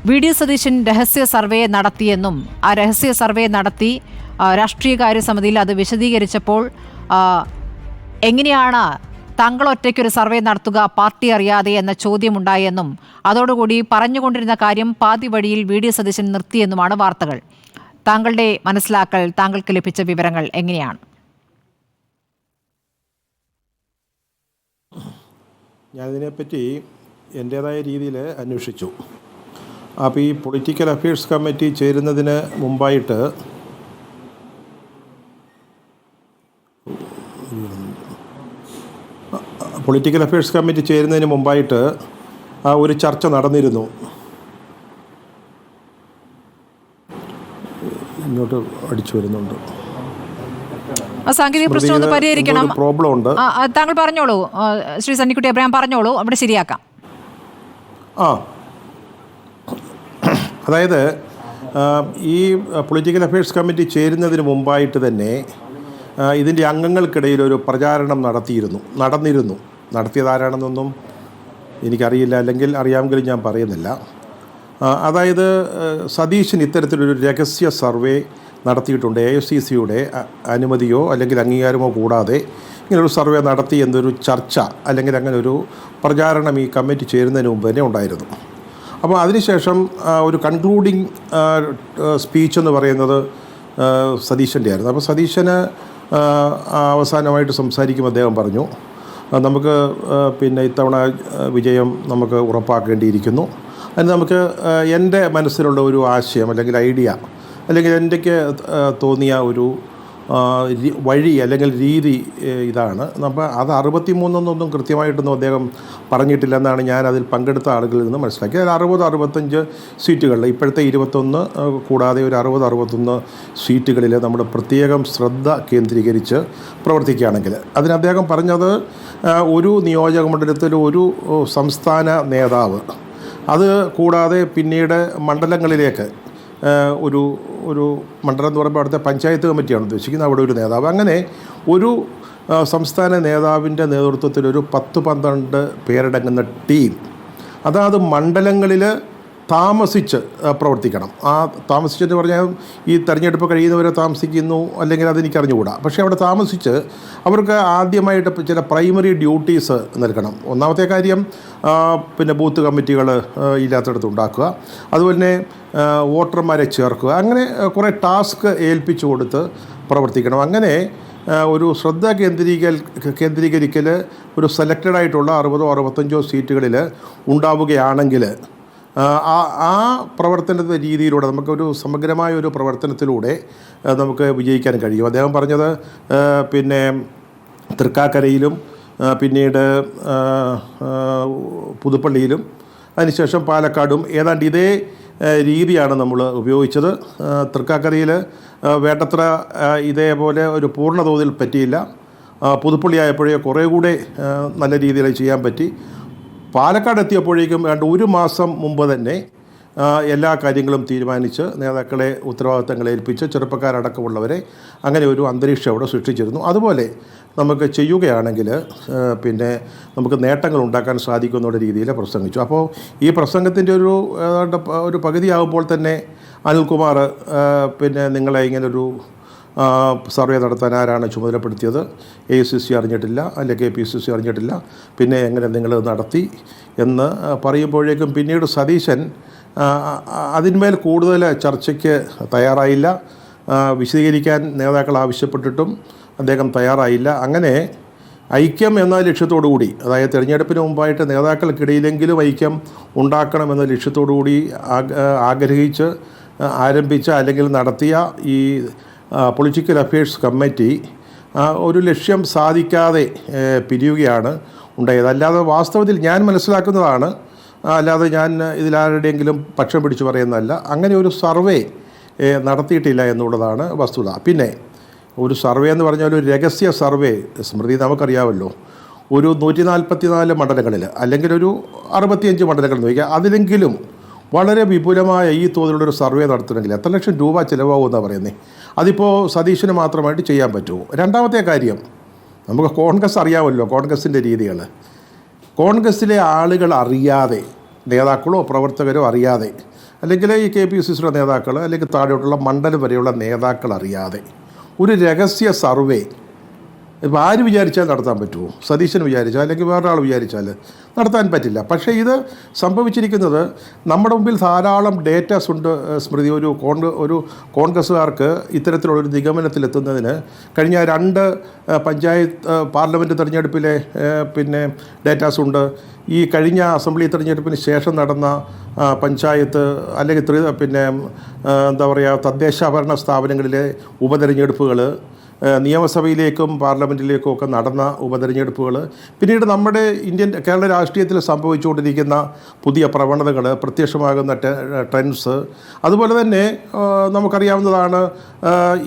VD. Satheesan രഹസ്യ survey നടത്തിയെന്നും ആ രഹസ്യ സർവേ നടത്തി രാഷ്ട്രീയകാര്യ സമിതിയിൽ അത് വിശദീകരിച്ചപ്പോൾ എങ്ങനെയാണ് താങ്കൾ ഒറ്റയ്ക്കൊരു സർവേ നടത്തുക പാർട്ടി അറിയാതെ എന്ന ചോദ്യമുണ്ടായെന്നും അതോടുകൂടി പറഞ്ഞുകൊണ്ടിരുന്ന കാര്യം പാതി വഴിയിൽ വി.ഡി. സതീശൻ നിർത്തിയെന്നുമാണ് വാർത്തകൾ. താങ്കളുടെ മനസ്സിലാക്കൽ, താങ്കൾക്ക് ലഭിച്ച വിവരങ്ങൾ എങ്ങനെയാണ്? ഞാനിതിനെപ്പറ്റി എൻ്റേതായ രീതിയിൽ അന്വേഷിച്ചു. അപ്പോൾ ഈ പൊളിറ്റിക്കൽ അഫയേഴ്സ് കമ്മിറ്റി ചേരുന്നതിന് മുമ്പായിട്ട് ഒരു ചർച്ച നടന്നിരുന്നു. ഇങ്ങോട്ട് അടിച്ചു വരുന്നുണ്ട്. സാങ്കേതിക പ്രശ്നം ഒന്ന് പരിഹരിക്കണം. പ്രോബ്ലം ഉണ്ട്. താങ്കൾ പറഞ്ഞോളൂ ശ്രീ സണ്ണിക്കുട്ടി അബ്രഹാം, പറഞ്ഞോളൂ, അവിടെ ശരിയാക്കാം. അതായത് ഈ പൊളിറ്റിക്കൽ അഫയേഴ്സ് കമ്മിറ്റി ചേരുന്നതിന് മുമ്പായിട്ട് തന്നെ ഇതിൻ്റെ അംഗങ്ങൾക്കിടയിൽ ഒരു പ്രചാരണം നടന്നിരുന്നു. നടത്തിയതാരാണെന്നൊന്നും എനിക്കറിയില്ല, അല്ലെങ്കിൽ അറിയാമെങ്കിലും ഞാൻ പറയുന്നില്ല. അതായത് സതീശൻ ഇത്തരത്തിലൊരു രഹസ്യ സർവേ നടത്തിയിട്ടുണ്ട്. AICCയുടെ അനുമതിയോ അല്ലെങ്കിൽ അംഗീകാരമോ കൂടാതെ ഇങ്ങനൊരു സർവേ നടത്തി എന്നൊരു ചർച്ച അല്ലെങ്കിൽ അങ്ങനെ ഒരു പ്രചാരണം ഈ കമ്മിറ്റി ചേരുന്നതിന് മുമ്പ് തന്നെ ഉണ്ടായിരുന്നു. അപ്പോൾ അതിനുശേഷം ഒരു കൺക്ലൂഡിങ് സ്പീച്ച് എന്ന് പറയുന്നത് സതീശൻ്റെ ആയിരുന്നു. അപ്പോൾ സതീശന് അവസാനമായിട്ട് സംസാരിക്കുമ്പോൾ അദ്ദേഹം പറഞ്ഞു, നമുക്ക് ഇത്തവണ വിജയം നമുക്ക് ഉറപ്പാക്കേണ്ടിയിരിക്കുന്നു. അതിന് നമുക്ക് എൻ്റെ മനസ്സിലുള്ള ഒരു ആശയം അല്ലെങ്കിൽ ഐഡിയ അല്ലെങ്കിൽ എനിക്ക് തോന്നിയ ഒരു വഴി അല്ലെങ്കിൽ രീതി ഇതാണ്. അപ്പോൾ അത് 63 കൃത്യമായിട്ടൊന്നും അദ്ദേഹം പറഞ്ഞിട്ടില്ലെന്നാണ് ഞാൻ അതിൽ പങ്കെടുത്ത ആളുകളിൽ നിന്ന് മനസ്സിലാക്കിയത്. 60-65 സീറ്റുകളിൽ ഇപ്പോഴത്തെ 21 കൂടാതെ ഒരു 60-61 സീറ്റുകളിൽ നമ്മൾ പ്രത്യേകം ശ്രദ്ധ കേന്ദ്രീകരിച്ച് പ്രവർത്തിക്കുകയാണെങ്കിൽ അതിന് അദ്ദേഹം പറഞ്ഞത് ഒരു നിയോജക മണ്ഡലത്തിൽ ഒരു സംസ്ഥാന നേതാവ്, അത് കൂടാതെ പിന്നീട് മണ്ഡലങ്ങളിലേക്ക് ഒരു മണ്ഡലം എന്ന് പറയുമ്പോൾ അവിടുത്തെ പഞ്ചായത്ത് കമ്മിറ്റിയാണ് ഉദ്ദേശിക്കുന്നത്, അവിടെ ഒരു നേതാവ്, അങ്ങനെ ഒരു സംസ്ഥാന നേതാവിൻ്റെ നേതൃത്വത്തിൽ ഒരു 10-12 പേരടങ്ങുന്ന ടീം അതാത് മണ്ഡലങ്ങളിൽ താമസിച്ച് പ്രവർത്തിക്കണം. താമസിച്ചെന്ന് പറഞ്ഞാൽ ഈ തെരഞ്ഞെടുപ്പ് കഴിയുന്നവരെ താമസിക്കുന്നു അല്ലെങ്കിൽ അതെനിക്കറിഞ്ഞുകൂടാ. പക്ഷേ അവിടെ താമസിച്ച് അവർക്ക് ആദ്യമായിട്ട് ചില പ്രൈമറി ഡ്യൂട്ടീസ് നൽകണം. ഒന്നാമത്തെ കാര്യം ബൂത്ത് കമ്മിറ്റികൾ ഇല്ലാത്തടത്ത് ഉണ്ടാക്കുക, അതുപോലെ തന്നെ വോട്ടർമാരെ ചേർക്കുക, അങ്ങനെ കുറേ ടാസ്ക് ഏൽപ്പിച്ചു കൊടുത്ത് പ്രവർത്തിക്കണം. അങ്ങനെ ഒരു ശ്രദ്ധ കേന്ദ്രീകരിക്കൽ ഒരു സെലക്റ്റഡ് ആയിട്ടുള്ള 60-65 സീറ്റുകളിൽ ഉണ്ടാവുകയാണെങ്കിൽ ആ പ്രവർത്തന രീതിയിലൂടെ നമുക്കൊരു സമഗ്രമായ ഒരു പ്രവർത്തനത്തിലൂടെ നമുക്ക് വിജയിക്കാൻ കഴിയും. അദ്ദേഹം പറഞ്ഞത് തൃക്കാക്കരയിലും പിന്നീട് പുതുപ്പള്ളിയിലും അതിനുശേഷം പാലക്കാടും ഏതാണ്ട് ഇതേ രീതിയാണ് നമ്മൾ ഉപയോഗിച്ചത്. തൃക്കാക്കരയിൽ വേണ്ടത്ര ഇതേപോലെ ഒരു പൂർണ്ണ തോതിൽ പറ്റിയില്ല. പുതുപ്പള്ളി ആയപ്പോഴേ കുറേ കൂടെ നല്ല രീതിയിൽ ചെയ്യാൻ പറ്റി. പാലക്കാട് എത്തിയപ്പോഴേക്കും ഏതാണ്ട് 1 മാസം മുമ്പ് തന്നെ എല്ലാ കാര്യങ്ങളും തീരുമാനിച്ച് നേതാക്കളെ ഉത്തരവാദിത്തങ്ങൾ ഏൽപ്പിച്ച് ചെറുപ്പക്കാരടക്കമുള്ളവരെ അങ്ങനെ ഒരു അന്തരീക്ഷം അവിടെ സൃഷ്ടിച്ചിരുന്നു. അതുപോലെ നമുക്ക് ചെയ്യുകയാണെങ്കിൽ നമുക്ക് നേട്ടങ്ങൾ ഉണ്ടാക്കാൻ സാധിക്കുമെന്നുള്ള രീതിയിൽ പ്രസംഗിച്ചു. അപ്പോൾ ഈ പ്രസംഗത്തിൻ്റെ ഒരു പകുതിയാകുമ്പോൾ തന്നെ അനിൽകുമാർ നിങ്ങളെ ഇങ്ങനൊരു സർവേ നടത്താൻ ആരാണ് ചുമതലപ്പെടുത്തിയത്? AICC അറിഞ്ഞിട്ടില്ല, അല്ലെങ്കിൽ KPCC അറിഞ്ഞിട്ടില്ല, പിന്നെ എങ്ങനെ നിങ്ങൾ നടത്തി എന്ന് പറയുമ്പോഴേക്കും പിന്നീട് സതീശൻ അതിന്മേൽ കൂടുതൽ ചർച്ചയ്ക്ക് തയ്യാറായില്ല. വിശദീകരിക്കാൻ നേതാക്കൾ ആവശ്യപ്പെട്ടിട്ടും അദ്ദേഹം തയ്യാറായില്ല. അങ്ങനെ ഐക്യം എന്ന ലക്ഷ്യത്തോടു കൂടി, അതായത് തിരഞ്ഞെടുപ്പിന് മുമ്പായിട്ട് നേതാക്കൾക്കിടയിലെങ്കിലും ഐക്യം ഉണ്ടാക്കണമെന്ന ലക്ഷ്യത്തോടു കൂടി ആഗ്രഹിച്ച് ആരംഭിച്ച അല്ലെങ്കിൽ നടത്തിയ ഈ പൊളിറ്റിക്കൽ അഫയേഴ്സ് കമ്മിറ്റി ഒരു ലക്ഷ്യം സാധിക്കാതെ പിരിയുകയാണ് ഉണ്ടായത്. അല്ലാതെ വാസ്തവത്തിൽ ഞാൻ മനസ്സിലാക്കുന്നതാണ്, അല്ലാതെ ഞാൻ ഇതിലാരുടെയെങ്കിലും പക്ഷം പിടിച്ചു പറയുന്നതല്ല. അങ്ങനെ ഒരു സർവേ നടത്തിയിട്ടില്ല എന്നുള്ളതാണ് വസ്തുത. പിന്നെ ഒരു സർവേ എന്ന് പറഞ്ഞാൽ ഒരു രഹസ്യ സർവേ, സ്മൃതി നമുക്കറിയാമല്ലോ, ഒരു 144 മണ്ഡലങ്ങളിൽ അല്ലെങ്കിൽ ഒരു 65 മണ്ഡലങ്ങൾ നോക്കിയാൽ അതിലെങ്കിലും വളരെ വിപുലമായ ഈ തോതിലുള്ളൊരു സർവേ നടത്തണമെങ്കിൽ എത്ര ലക്ഷം രൂപ ചിലവാകുമെന്നാണ് പറയുന്നത്. അതിപ്പോൾ സതീശന് മാത്രമായിട്ട് ചെയ്യാൻ പറ്റുമോ? രണ്ടാമത്തെ കാര്യം, നമുക്ക് കോൺഗ്രസ് അറിയാമല്ലോ, കോൺഗ്രസിൻ്റെ രീതികൾ. കോൺഗ്രസ്സിലെ ആളുകൾ അറിയാതെ, നേതാക്കളോ പ്രവർത്തകരോ അറിയാതെ അല്ലെങ്കിൽ ഈ KPCCയുടെ നേതാക്കൾ, അല്ലെങ്കിൽ താഴോട്ടുള്ള മണ്ഡലം വരെയുള്ള നേതാക്കൾ അറിയാതെ ഒരു രഹസ്യ സർവേ ഇപ്പോൾ ആര് വിചാരിച്ചാൽ നടത്താൻ പറ്റുമോ? സതീശൻ വിചാരിച്ചാൽ, അല്ലെങ്കിൽ വേറൊരാൾ വിചാരിച്ചാൽ നടത്താൻ പറ്റില്ല. പക്ഷേ ഇത് സംഭവിച്ചിരിക്കുന്നത് നമ്മുടെ മുമ്പിൽ ധാരാളം ഡേറ്റാസ് ഉണ്ട്. സ്മൃതി, ഒരു കോൺഗ്രസ്സുകാർക്ക് ഇത്തരത്തിലുള്ളൊരു നിഗമനത്തിലെത്തുന്നതിന് കഴിഞ്ഞ 2 പാർലമെൻറ്റ് തെരഞ്ഞെടുപ്പിലെ ഡേറ്റാസ് ഉണ്ട്. ഈ കഴിഞ്ഞ അസംബ്ലി തെരഞ്ഞെടുപ്പിന് ശേഷം നടന്ന പഞ്ചായത്ത് അല്ലെങ്കിൽ എന്താ പറയുക, തദ്ദേശ ഭരണ സ്ഥാപനങ്ങളിലെ ഉപതെരഞ്ഞെടുപ്പുകൾ, നിയമസഭയിലേക്കും പാർലമെൻറ്റിലേക്കും ഒക്കെ നടന്ന ഉപതെരഞ്ഞെടുപ്പുകൾ, പിന്നീട് നമ്മുടെ കേരള രാഷ്ട്രീയത്തിൽ സംഭവിച്ചുകൊണ്ടിരിക്കുന്ന പുതിയ പ്രവണതകൾ, പ്രത്യക്ഷമാകുന്ന ട്രെൻഡ്സ്, അതുപോലെ തന്നെ നമുക്കറിയാവുന്നതാണ്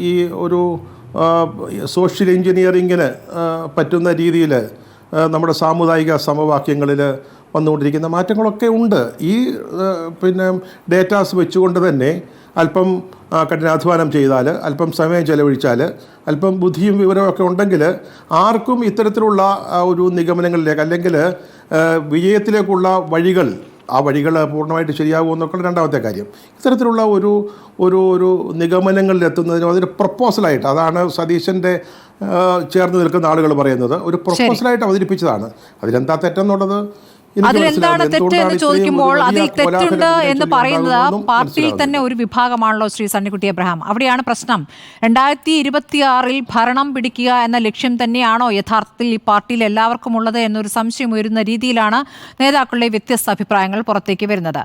ഈ ഒരു സോഷ്യൽ എഞ്ചിനീയറിങ്ങിന് പറ്റുന്ന രീതിയിൽ നമ്മുടെ സാമുദായിക സമവാക്യങ്ങളിൽ വന്നുകൊണ്ടിരിക്കുന്ന മാറ്റങ്ങളൊക്കെ ഉണ്ട്. ഈ ഡേറ്റാസ് വെച്ചുകൊണ്ട് തന്നെ അല്പം കഠിനാധ്വാനം ചെയ്താൽ, അല്പം സമയം ചെലവഴിച്ചാൽ, അല്പം ബുദ്ധിയും വിവരമൊക്കെ ഉണ്ടെങ്കിൽ ആർക്കും ഇത്തരത്തിലുള്ള ഒരു നിഗമനങ്ങളിലേക്ക്, അല്ലെങ്കിൽ വിജയത്തിലേക്കുള്ള വഴികൾ, ആ വഴികൾ പൂർണ്ണമായിട്ട് ശരിയാകുമെന്നൊക്കെ രണ്ടാമത്തെ കാര്യം. ഇത്തരത്തിലുള്ള ഒരു നിഗമനങ്ങളിലെത്തുന്നതിനും അതിന് പ്രപ്പോസലായിട്ട്, അതാണ് സതീശൻ്റെ ചേർന്ന് നിൽക്കുന്ന ആളുകൾ പറയുന്നത്, ഒരു പ്രപ്പോസലായിട്ട് അവതരിപ്പിച്ചതാണ്. അതിലെന്താ തെറ്റെന്നുള്ളത് അതിലെന്താണ് തെറ്റ് എന്ന് ചോദിക്കുമ്പോൾ അതിൽ തെറ്റുണ്ട് എന്ന് പറയുന്നത് പാർട്ടിയിൽ തന്നെ ഒരു വിഭാഗമാണല്ലോ ശ്രീ സണ്ണിക്കുട്ടി എബ്രഹാം. അവിടെയാണ് പ്രശ്നം. 2026 ഭരണം പിടിക്കുക എന്ന ലക്ഷ്യം തന്നെയാണോ യഥാർത്ഥത്തിൽ ഈ പാർട്ടിയിൽ എല്ലാവർക്കും ഉള്ളത് എന്നൊരു സംശയം ഉയരുന്ന രീതിയിലാണ് നേതാക്കളുടെ വ്യത്യസ്ത അഭിപ്രായങ്ങൾ പുറത്തേക്ക് വരുന്നത്.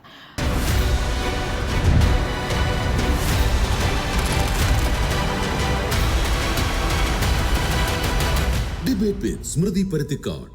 ഡിബേറ്റ് വിത്ത് സ്മൃതി പരുത്തിക്കാട്.